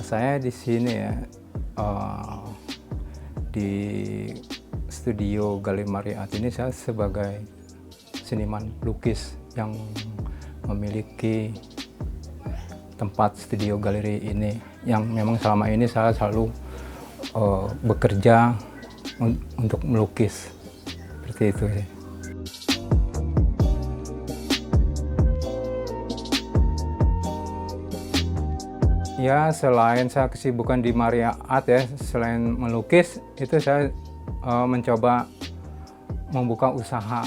Saya di sini ya, di studio Galeri Maria Art ini saya sebagai seniman pelukis yang memiliki tempat studio galeri ini, yang memang selama ini saya selalu bekerja untuk melukis seperti itu ya. Ya, selain saya kesibukan di Maria Art ya, selain melukis, itu saya mencoba membuka usaha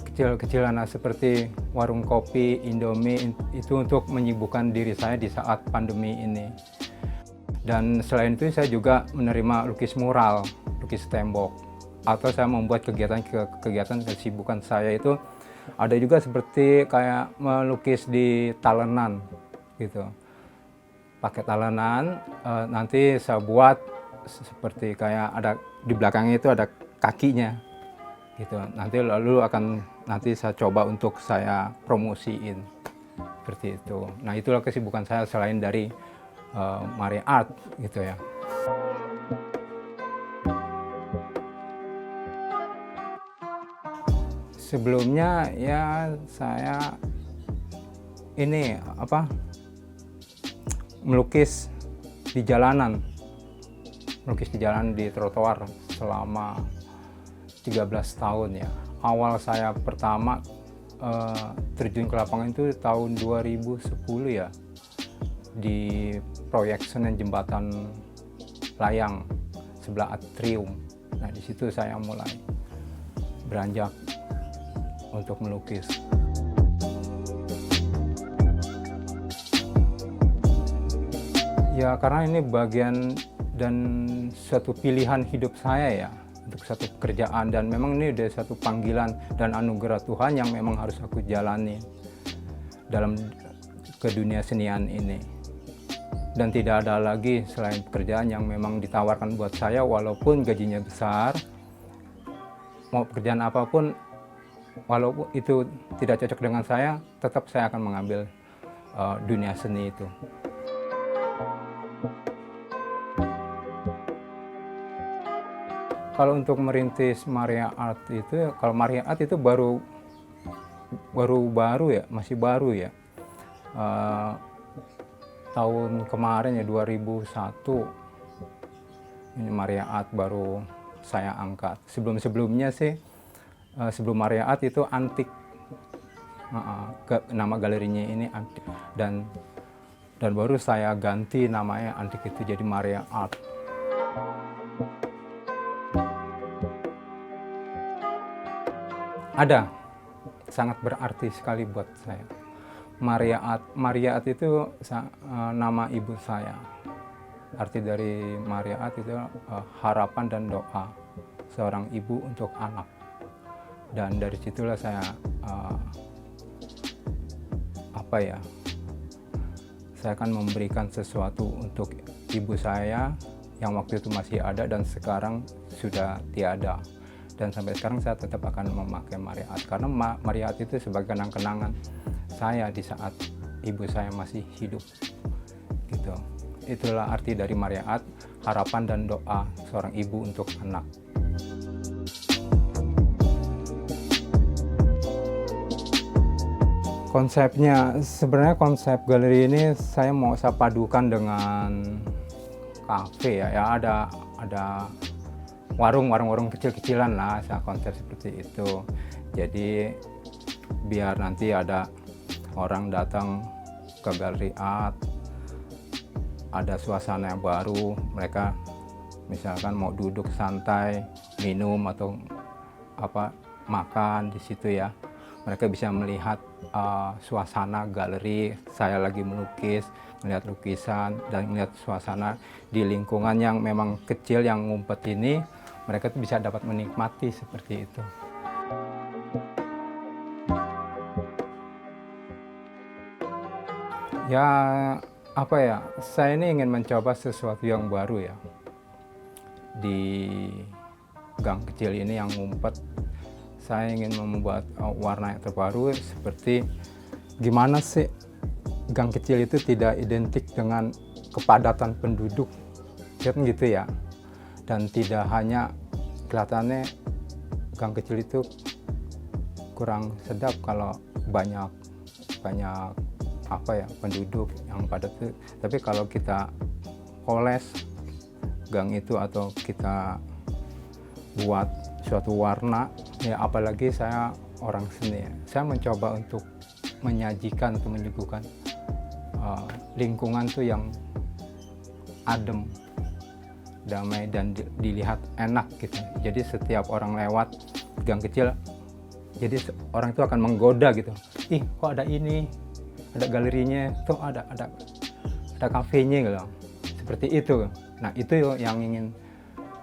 kecil-kecilan seperti warung kopi, Indomie, itu untuk menyibukkan diri saya di saat pandemi ini. Dan selain itu saya juga menerima lukis mural, lukis tembok, atau saya membuat kegiatan kesibukan saya itu ada juga seperti kayak melukis di talenan gitu. Pakai talenan, nanti saya buat seperti kayak ada di belakangnya itu ada kakinya gitu. Nanti saya coba untuk saya promosiin seperti itu. Nah, itulah kesibukan saya selain dari Maria Art gitu ya. Sebelumnya ya saya ini melukis di jalanan, di trotoar selama 13 tahun ya. Awal saya pertama terjun ke lapangan itu tahun 2010 ya, di proyek Senen Jembatan Layang sebelah atrium. Nah, di situ saya mulai beranjak untuk melukis. Ya, karena ini bagian dan suatu pilihan hidup saya ya, untuk satu pekerjaan, dan memang ini udah satu panggilan dan anugerah Tuhan yang memang harus aku jalani dalam ke dunia senian ini. Dan tidak ada lagi selain pekerjaan yang memang ditawarkan buat saya, walaupun gajinya besar, mau pekerjaan apapun, walaupun itu tidak cocok dengan saya, tetap saya akan mengambil dunia seni itu. Kalau untuk merintis Maria Art itu, kalau Maria Art itu baru ya, masih baru ya. Tahun kemarin ya, 2001, ini Maria Art baru saya angkat. Sebelumnya sih, sebelum Maria Art itu Antik, nama galerinya ini Antik, dan baru saya ganti namanya Antik itu jadi Maria Art. Ada, sangat berarti sekali buat saya. Maria Art itu nama ibu saya. Arti dari Maria Art itu harapan dan doa seorang ibu untuk anak. Dan dari situlah saya saya akan memberikan sesuatu untuk ibu saya yang waktu itu masih ada dan sekarang sudah tiada. Dan sampai sekarang saya tetap akan memakai Maria Art, karena Maria Art itu sebagai kenang-kenangan saya di saat ibu saya masih hidup gitu. Itulah arti dari Maria Art, harapan dan doa seorang ibu untuk anak. Konsepnya, sebenarnya konsep galeri ini saya mau padukan dengan kafe ya, ada warung kecil-kecilan lah, saya konsep seperti itu. Jadi biar nanti ada orang datang ke Galeri Art, ada suasana yang baru, mereka misalkan mau duduk santai, minum atau makan di situ ya. Mereka bisa melihat suasana galeri, saya lagi melukis, melihat lukisan, dan melihat suasana di lingkungan yang memang kecil, yang ngumpet ini. Mereka tuh bisa dapat menikmati seperti itu. Ya, saya ini ingin mencoba sesuatu yang baru ya. Di gang kecil ini yang ngumpet, saya ingin membuat warna yang terbaru, seperti gimana sih gang kecil itu tidak identik dengan kepadatan penduduk kan gitu ya. Dan tidak hanya kelihatannya gang kecil itu kurang sedap kalau banyak apa ya, penduduk yang padat itu. Tapi kalau kita oles gang itu atau kita buat suatu warna ya, apalagi saya orang seni ya, saya mencoba untuk menyajikan atau menyuguhkan lingkungan tuh yang adem, damai, dan dilihat enak gitu. Jadi setiap orang lewat gang kecil, jadi orang itu akan menggoda gitu. Ih, kok ada ini, ada galerinya, tuh ada kafenya gitu. Seperti itu. Nah, itu yang ingin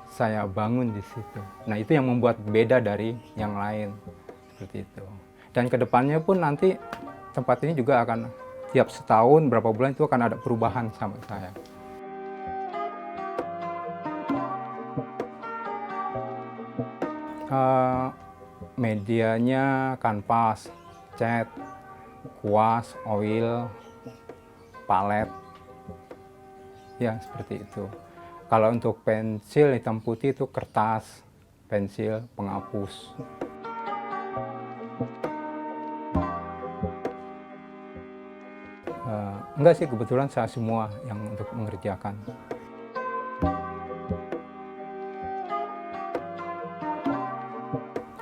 saya bangun di situ. Nah, itu yang membuat beda dari yang lain. Seperti itu. Dan kedepannya pun nanti tempat ini juga akan tiap setahun berapa bulan itu akan ada perubahan sama saya. Medianya kanvas, cat, kuas, oil, palet, ya seperti itu. Kalau untuk pensil hitam putih itu kertas, pensil, penghapus. Enggak sih, kebetulan saya semua yang untuk mengerjakan.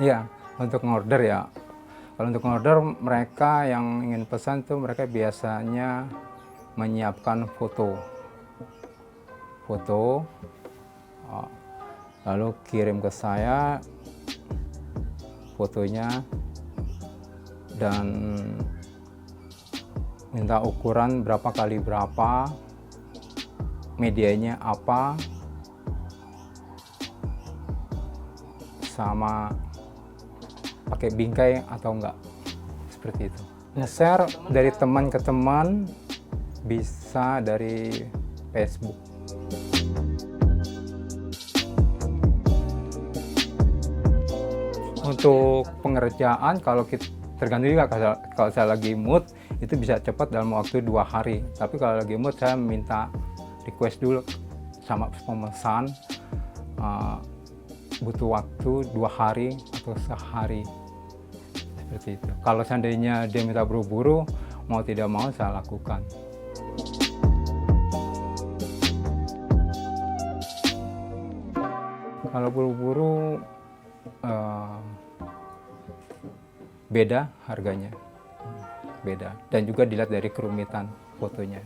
Iya, untuk ngorder ya. Kalau untuk ngorder, mereka yang ingin pesan tuh mereka biasanya menyiapkan foto, lalu kirim ke saya fotonya dan minta ukuran berapa kali berapa, medianya apa, sama pakai bingkai atau enggak, seperti itu. Nge-share dari teman ke teman, bisa dari Facebook. Untuk pengerjaan kalau kita tergantung juga, kalau saya lagi mood itu bisa cepat dalam waktu 2 hari. Tapi kalau lagi mood saya minta request dulu sama pemesan, butuh waktu 2 hari atau sehari, seperti itu. Kalau seandainya dia minta buru-buru, mau tidak mau saya lakukan. Kalau buru-buru beda harganya, beda, dan juga dilihat dari kerumitan fotonya.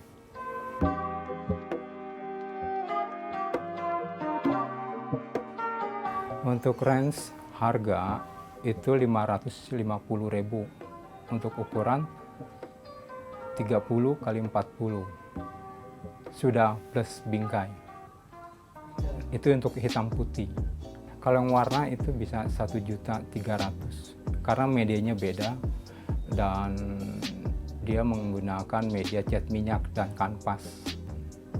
Untuk range harga itu 550.000 untuk ukuran 30 kali 40, sudah plus bingkai. Itu untuk hitam putih. Kalau yang warna itu bisa 1.300.000 karena medianya beda dan dia menggunakan media cat minyak dan kanvas.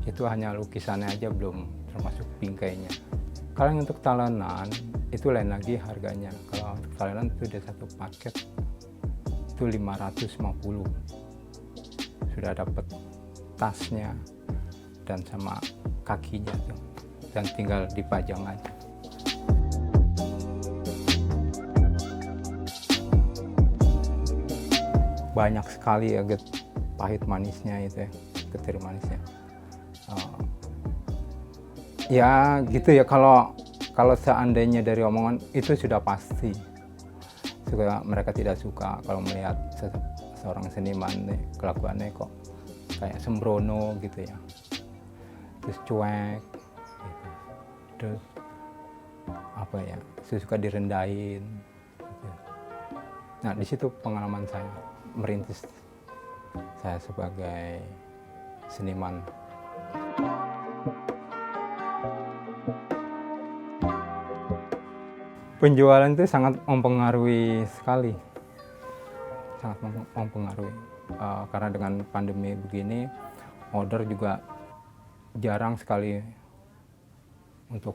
Itu hanya lukisannya aja, belum termasuk bingkainya. Kalau yang untuk talenan itu lain lagi harganya. Kalau untuk talenan itu ada satu paket itu 550. Sudah dapat tasnya dan sama kakinya tuh, dan tinggal dipajang aja. Banyak sekali ya pahit manisnya itu ya, getir manisnya. Ya gitu ya, kalau seandainya dari omongan itu sudah pasti mereka tidak suka kalau melihat seorang seniman nih, kelakuannya kok kayak sembrono gitu ya, terus cuek gitu. Terus apa ya, suka direndahin gitu. Nah, di situ pengalaman saya merintis saya sebagai seniman. Penjualan itu sangat mempengaruhi sekali, sangat mempengaruhi. Karena dengan pandemi begini, order juga jarang sekali untuk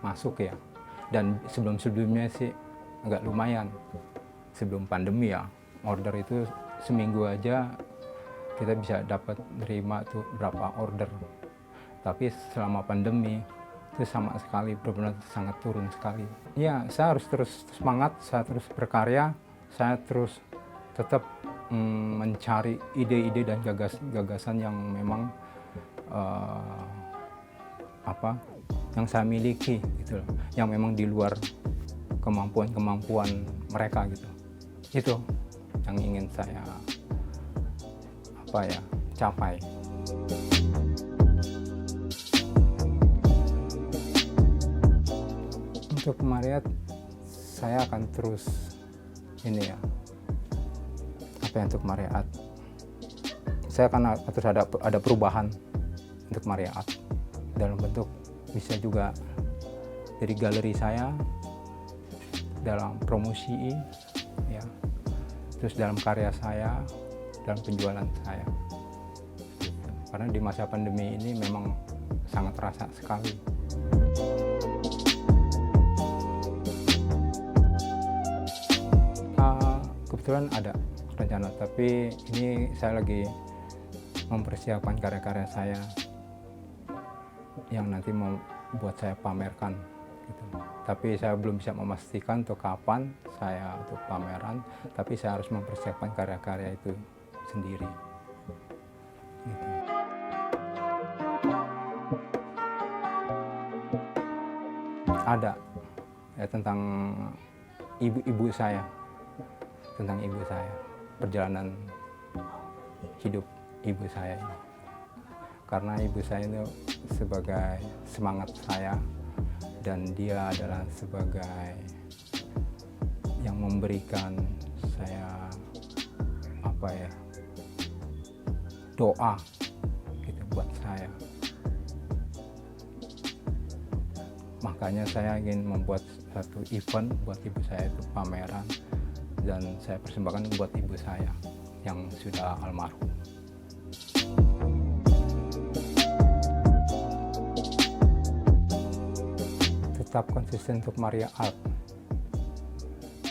masuk ya. Dan sebelum-sebelumnya sih agak lumayan. Sebelum pandemi ya, order itu seminggu aja kita bisa dapat nerima tuh berapa order. Tapi selama pandemi itu sama sekali benar-benar sangat turun sekali. Ya, saya harus terus semangat, saya terus berkarya, saya terus tetap mencari ide-ide dan gagasan yang memang yang saya miliki gitu loh, yang memang di luar kemampuan mereka gitu. Itu yang ingin saya capai. Untuk Maria, saya akan terus untuk Maria Art. Saya akan terus ada perubahan untuk Maria Art dalam bentuk bisa juga dari galeri saya, dalam promosi ya, terus dalam karya saya, dalam penjualan saya. Karena di masa pandemi ini memang sangat terasa sekali. Kebetulan ada rencana, tapi ini saya lagi mempersiapkan karya-karya saya yang nanti mau buat saya pamerkan gitu. Tapi saya belum bisa memastikan untuk kapan saya untuk pameran, tapi saya harus mempersiapkan karya-karya itu sendiri gitu. Ada ya tentang ibu saya, perjalanan hidup ibu saya ini. Karena ibu saya itu sebagai semangat saya, dan dia adalah sebagai yang memberikan saya doa gitu buat saya. Makanya saya ingin membuat satu event buat ibu saya, itu pameran, dan saya persembahkan buat ibu saya yang sudah almarhum. Tetap konsisten untuk Maria Art.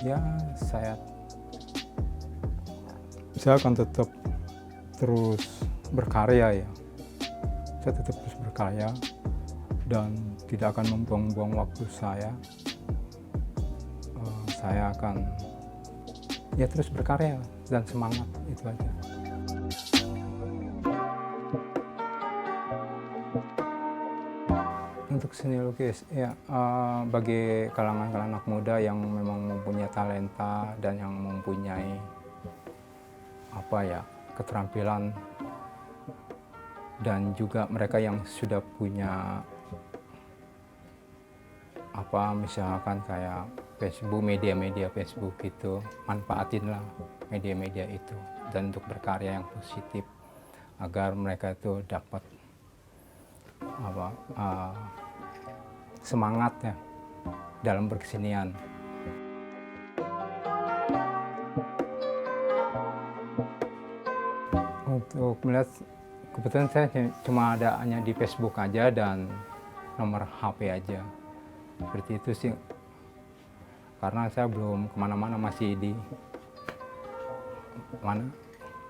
Ya, saya akan tetap terus berkarya ya. Saya tetap terus berkarya dan tidak akan membuang-buang waktu saya. Saya akan ya terus berkarya dan semangat, itu aja. Untuk seni lukis ya, bagi kalangan anak muda yang memang mempunyai talenta dan yang mempunyai keterampilan, dan juga mereka yang sudah punya misalkan kayak Facebook, media-media Facebook itu, manfaatinlah media-media itu dan untuk berkarya yang positif agar mereka itu dapat semangatnya dalam berkesenian. Untuk melihat, kebetulan saya cuma hanya di Facebook aja dan nomor HP aja. Seperti itu sih, karena saya belum kemana-mana, masih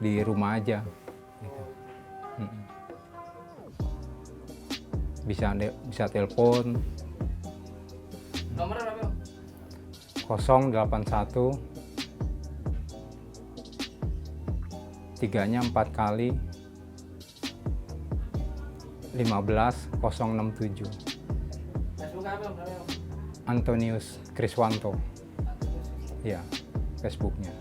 di rumah aja gitu. Bisa telepon nomor berapa? 081 3-nya 4 kali 15067. Facebook apa? Antonius Kriswanto. Ya, Facebooknya.